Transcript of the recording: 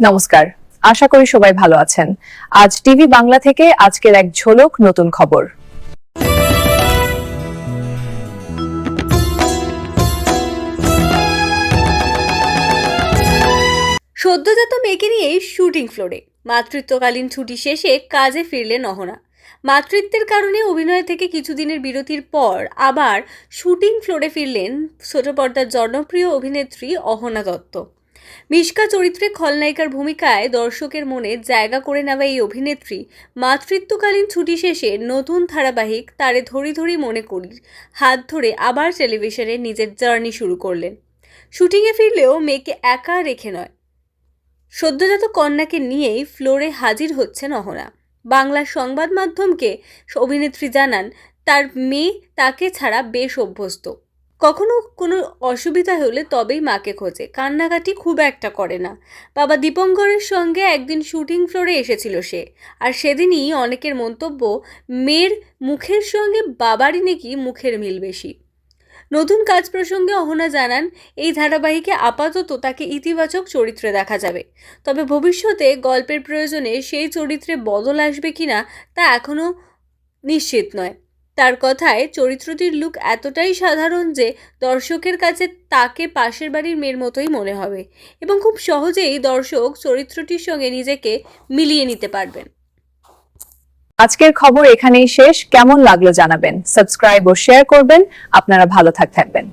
নমস্কার, আশা করি সবাই ভালো আছেন। আজ টিভি বাংলা থেকে আজকের এক ঝলক নতুন খবর। সদ্যজাত মেয়েকে নিয়ে শুটিং ফ্লোরে মাতৃত্বকালীন ছুটি শেষে কাজে ফিরলেন অহনা। মাতৃত্বের কারণে অভিনয় থেকে কিছুদিনের বিরতির পর আবার শুটিং ফ্লোরে ফিরলেন ছোট পর্দার জনপ্রিয় অভিনেত্রী অহনা দত্ত। মিশকা চরিত্রে খলনায়িকার ভূমিকায় দর্শকের মনে জায়গা করে নেওয়া এই অভিনেত্রী মাতৃত্বকালীন ছুটি শেষে নতুন ধারাবাহিক তারে ধরি ধরি মনে করি হাত ধরে আবার টেলিভিশনে নিজের জার্নি শুরু করলেন। শুটিংয়ে ফিরলেও মেয়েকে একা রেখে নয়, সদ্যজাত কন্যাকে নিয়েই ফ্লোরে হাজির হচ্ছেন অহনা। বাংলা সংবাদ মাধ্যমকে অভিনেত্রী জানান, তার মেয়ে তাকে ছাড়া বেশ অভ্যস্ত। কখনো কোনো অসুবিধা হলে তবেই মাকে খোঁজে, কান্নাকাটি খুব একটা করে না। বাবা দীপঙ্করের সঙ্গে একদিন শুটিং ফ্লোরে এসেছিল সে, আর সেদিনই অনেকের মন্তব্য, মেয়ের মুখের সঙ্গে বাবারই নাকি মুখের মিল বেশি। নতুন কাজ প্রসঙ্গে অহনা জানান, এই ধারাবাহিকে আপাতত তাকে ইতিবাচক চরিত্রে দেখা যাবে, তবে ভবিষ্যতে গল্পের প্রয়োজনে সেই চরিত্রে বদল আসবে কিনা তা এখনও নিশ্চিত নয়। তার কথায়, চরিত্রটির লুক এতটাই সাধারণ যে দর্শকের কাছে তাকে পাশের বাড়ির মেয়ের মতোই মনে হবে এবং খুব সহজেই দর্শক চরিত্রটির সঙ্গে নিজেকে মিলিয়ে নিতে পারবেন। আজকের খবর এখানেই শেষ। কেমন লাগলো জানাবেন, সাবস্ক্রাইব ও শেয়ার করবেন। আপনারা ভালো থাকবেন।